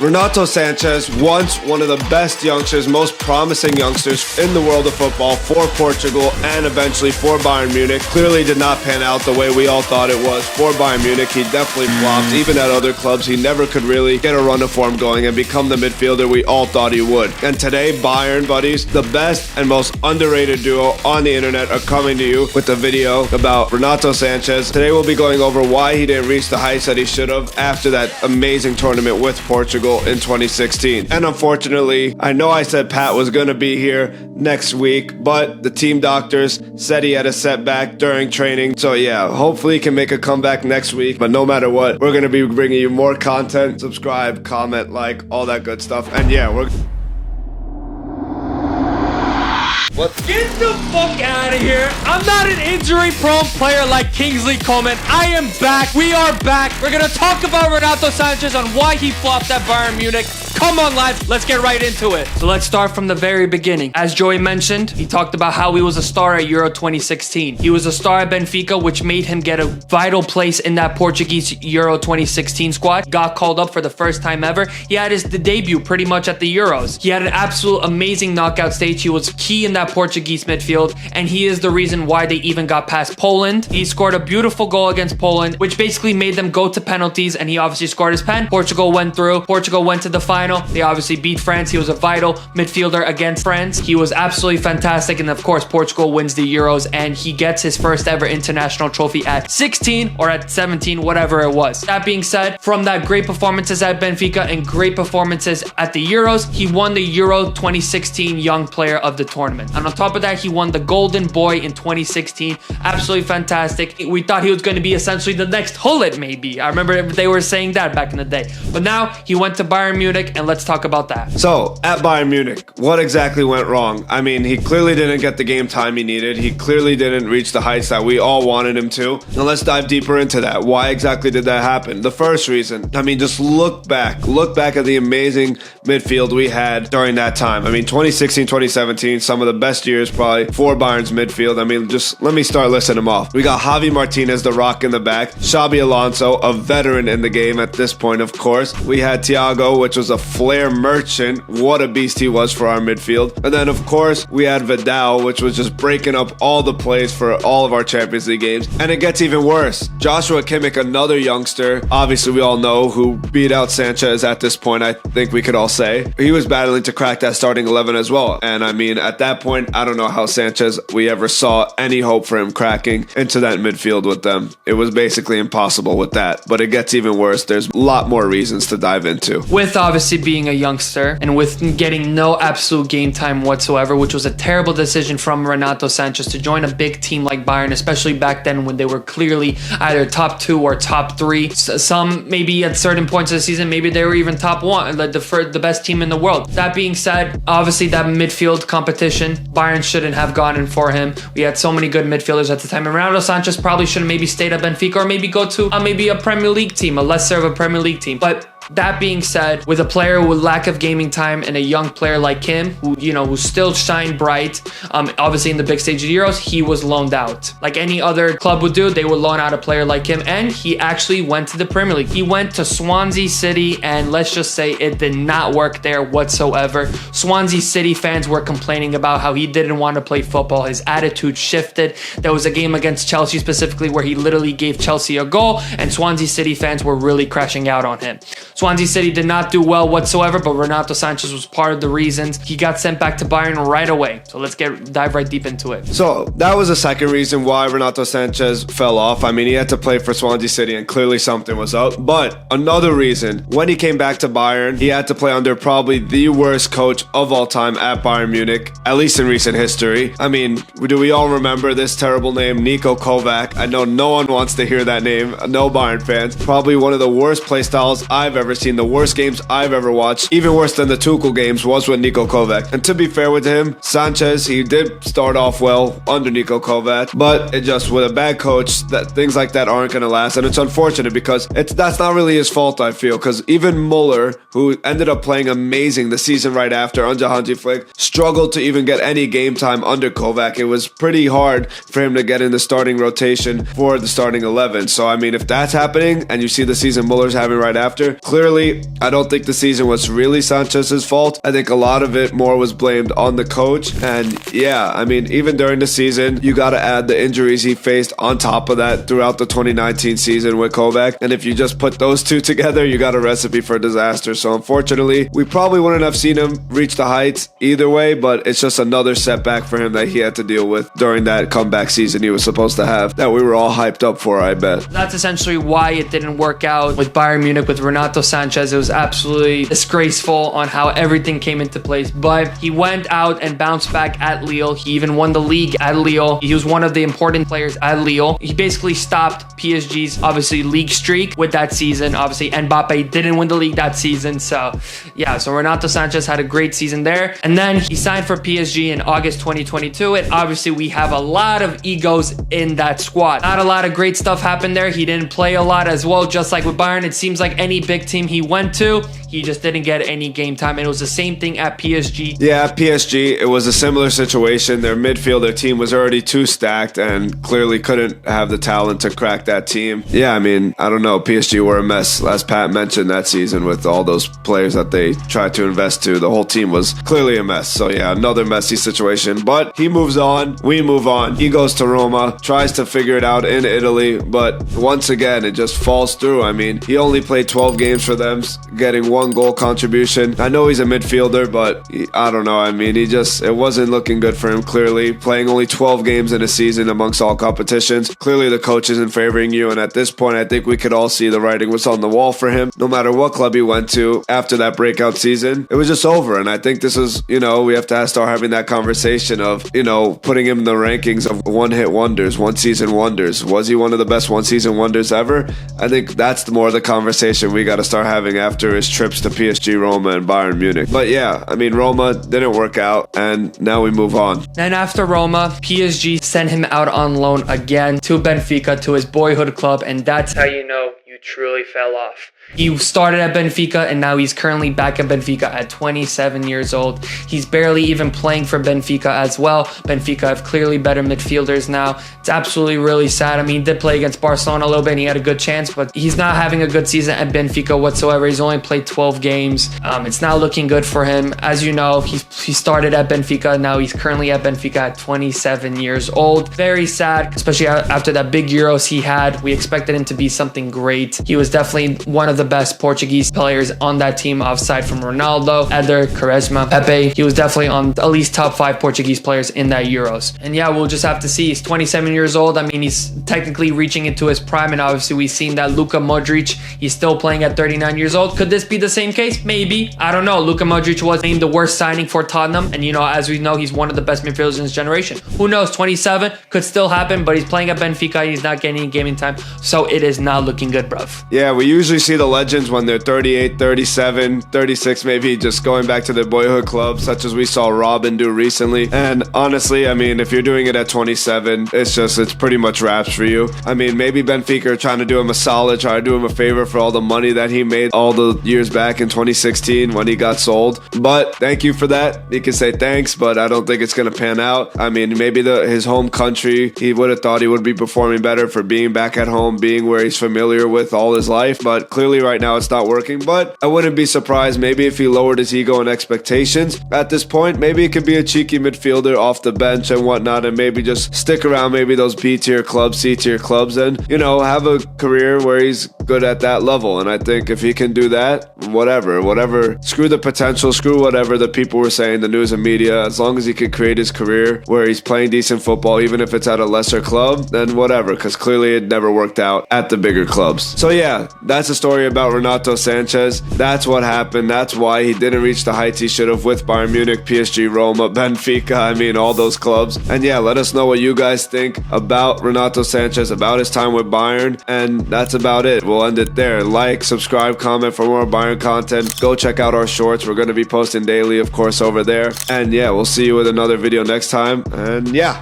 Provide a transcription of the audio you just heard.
Renato Sanches, once one of the best youngsters, most promising youngsters in the world of football for Portugal and eventually for Bayern Munich, clearly did not pan out the way we all thought it was for Bayern Munich. He definitely flopped. Even at other clubs, he never could really get a run of form going and become the midfielder we all thought he would. And today, Bayern buddies, the best and most underrated duo on the internet, are coming to you with a video about Renato Sanches. Today we'll be going over why he didn't reach the heights that he should have after that amazing tournament with Portugal in 2016. And unfortunately, I know I said Pat was going to be here next week, but the team doctors said he had a setback during training. So yeah, hopefully he can make a comeback next week. But no matter what, we're going to be bringing you more content. Subscribe, comment, like, all that good stuff. And yeah, Get the fuck out of here. I'm not an injury-prone player like Kingsley Coman. I am back. We are back. We're going to talk about Renato Sanches on why he flopped at Bayern Munich. Come on, lads. Let's get right into it. So let's start from the very beginning. As Joey mentioned, he talked about how he was a star at Euro 2016. He was a star at Benfica, which made him get a vital place in that Portuguese Euro 2016 squad. Got called up for the first time ever. He had his debut pretty much at the Euros. He had an absolute amazing knockout stage. He was key in that Portuguese midfield, and he is the reason why they even got past Poland. He scored a beautiful goal against Poland, which basically made them go to penalties, and he obviously scored his pen. Portugal went through. Portugal went to the final. They obviously beat France. He was a vital midfielder against France. He was absolutely fantastic, and of course, Portugal wins the Euros, and he gets his first ever international trophy at 16 or at 17, whatever it was. That being said, from that great performances at Benfica and great performances at the Euros, he won the Euro 2016 Young Player of the Tournament. And on top of that, he won the Golden Boy in 2016. Absolutely fantastic. We thought he was going to be essentially the next Hullet, maybe. I remember they were saying that back in the day. But now he went to Bayern Munich, and let's talk about that. So, at Bayern Munich, what exactly went wrong? I mean, he clearly didn't get the game time he needed. He clearly didn't reach the heights that we all wanted him to. Now, let's dive deeper into that. Why exactly did that happen? The first reason, I mean, just look back at the amazing midfield we had during that time. I mean, 2016, 2017, some of the best years probably for Bayern's midfield. I mean, just let me start listing them off. We got Javi Martinez, the Rock in the back. Xabi Alonso, a veteran in the game at this point, of course. We had Thiago, which was a flair merchant. What a beast he was for our midfield. And then, of course, we had Vidal, which was just breaking up all the plays for all of our Champions League games. And it gets even worse. Joshua Kimmich, another youngster, obviously we all know, who beat out Sanchez at this point, I think we could all say. He was battling to crack that starting 11 as well. And I mean, at that point, I don't know how Sanchez, we ever saw any hope for him cracking into that midfield with them. It was basically impossible with that. But it gets even worse. There's a lot more reasons to dive into. With obviously being a youngster and with getting no absolute game time whatsoever, which was a terrible decision from Renato Sanches to join a big team like Bayern, especially back then when they were clearly either top 2 or top 3. Some maybe at certain points of the season, maybe they were even top 1, the best team in the world. That being said, obviously that midfield competition, Bayern shouldn't have gone in for him. We had so many good midfielders at the time, and Renato Sanches probably should have maybe stayed at Benfica or maybe go to maybe a Premier League team, a lesser of a Premier League team. But that being said, with a player with lack of gaming time and a young player like him, who still shined bright, obviously in the big stage of the Euros, he was loaned out. Like any other club would do, they would loan out a player like him, and he actually went to the Premier League. He went to Swansea City, and let's just say it did not work there whatsoever. Swansea City fans were complaining about how he didn't want to play football. His attitude shifted. There was a game against Chelsea specifically where he literally gave Chelsea a goal, and Swansea City fans were really crashing out on him. Swansea City did not do well whatsoever, but Renato Sanches was part of the reasons. He got sent back to Bayern right away. So let's dive right deep into it. So that was the second reason why Renato Sanches fell off. I mean, he had to play for Swansea City and clearly something was up. But another reason, when he came back to Bayern, he had to play under probably the worst coach of all time at Bayern Munich, at least in recent history. I mean, do we all remember this terrible name, Niko Kovac? I know no one wants to hear that name, no Bayern fans. Probably one of the worst play styles I've ever seen, the worst games I've ever watched, even worse than the Tuchel games, was with Niko Kovac. And to be fair with him, Sanches, he did start off well under Niko Kovac, but it just, with a bad coach, that things like that aren't going to last. And it's unfortunate because that's not really his fault, I feel, because even Muller, who ended up playing amazing the season right after under Hansi Flick, struggled to even get any game time under Kovac. It was pretty hard for him to get in the starting rotation for the starting 11. So, I mean, if that's happening and you see the season Muller's having right after, clearly, I don't think the season was really Sanchez's fault. I think a lot of it more was blamed on the coach. And yeah, I mean, even during the season, you got to add the injuries he faced on top of that throughout the 2019 season with Kovac. And if you just put those two together, you got a recipe for disaster. So unfortunately, we probably wouldn't have seen him reach the heights either way, but it's just another setback for him that he had to deal with during that comeback season he was supposed to have that we were all hyped up for, I bet. That's essentially why it didn't work out with Bayern Munich with Renato Sanches. It was absolutely disgraceful on how everything came into place, but he went out and bounced back at Lille. He even won the league at Lille. He was one of the important players at Lille. He basically stopped PSG's obviously league streak with that season. Obviously Mbappe didn't win the league that season, so yeah, so Renato Sanches had a great season there, and then he signed for PSG in August 2022, and obviously we have a lot of egos in that squad. Not a lot of great stuff happened there. He didn't play a lot as well, just like with Bayern. It seems like any big team he went to, he just didn't get any game time, and it was the same thing at PSG. Yeah, at PSG, it was a similar situation. Their midfielder team was already too stacked and clearly couldn't have the talent to crack that team. Yeah, I mean, I don't know. PSG were a mess, as Pat mentioned, that season with all those players that they tried to invest to. The whole team was clearly a mess. So yeah, another messy situation. But he moves on. We move on. He goes to Roma, tries to figure it out in Italy, but once again, it just falls through. I mean, he only played 12 games for them, getting 1 goal contribution. I know he's a midfielder, but I don't know. I mean, it wasn't looking good for him, clearly. Playing only 12 games in a season amongst all competitions. Clearly, the coach isn't favoring you, and at this point, I think we could all see the writing was on the wall for him. No matter what club he went to after that breakout season, it was just over, and I think this is, we have to start having that conversation of, putting him in the rankings of one-hit wonders, one-season wonders. Was he one of the best one-season wonders ever? I think that's more the conversation we got to start having after his trips to PSG, Roma, and Bayern Munich. But yeah, I mean, Roma didn't work out, and now we move on. Then after Roma, PSG sent him out on loan again to Benfica, to his boyhood club, and that's how you know you truly fell off. He started at Benfica, and now he's currently back at Benfica at 27 years old. He's barely even playing for Benfica as well. Benfica have clearly better midfielders now. It's absolutely really sad. I mean, he did play against Barcelona a little bit, and he had a good chance, but he's not having a good season at Benfica whatsoever. He's only played 12 games. It's not looking good for him. As you know, he started at Benfica. Now he's currently at Benfica at 27 years old. Very sad, especially after that big Euros he had. We expected him to be something great. He was definitely one of the best Portuguese players on that team, aside from Ronaldo, Eder, Quaresma, Pepe. He was definitely on at least top 5 Portuguese players in that Euros. And yeah, we'll just have to see. He's 27 years old. I mean, he's technically reaching into his prime, and obviously we've seen that Luka Modric, he's still playing at 39 years old. Could this be the same case? Maybe. I don't know. Luka Modric was named the worst signing for Tottenham, and as we know, he's one of the best midfielders in his generation. Who knows? 27 could still happen, but he's playing at Benfica. He's not getting any gaming time, so it is not looking good, bruv. Yeah, we usually see the legends when they're 38, 37, 36 maybe, just going back to their boyhood club, such as we saw Robin do recently. And honestly, I mean, if you're doing it at 27, it's pretty much wraps for you. I mean, maybe Benfica are trying to do him a solid, try to do him a favor for all the money that he made all the years back in 2016 when he got sold. But thank you for that. You can say thanks, but I don't think it's going to pan out. I mean, maybe his home country, he would have thought he would be performing better for being back at home, being where he's familiar with all his life, but clearly right now it's not working. But I wouldn't be surprised maybe if he lowered his ego and expectations at this point. Maybe it could be a cheeky midfielder off the bench and whatnot, and maybe just stick around maybe those B-tier clubs, C-tier clubs, and have a career where he's good at that level. And I think if he can do that, whatever, screw the potential, screw whatever the people were saying, the news and media, as long as he could create his career where he's playing decent football, even if it's at a lesser club, then whatever, because clearly it never worked out at the bigger clubs. So yeah, that's a story about Renato Sanches. That's what happened. That's why he didn't reach the heights he should have with Bayern Munich, PSG, Roma, Benfica, I mean, all those clubs. And yeah, let us know what you guys think about Renato Sanches, about his time with Bayern, and that's about it. We'll end it there. Like, subscribe, comment for more Bayern content. Go check out our shorts. We're going to be posting daily, of course, over there. And yeah, we'll see you with another video next time. And yeah.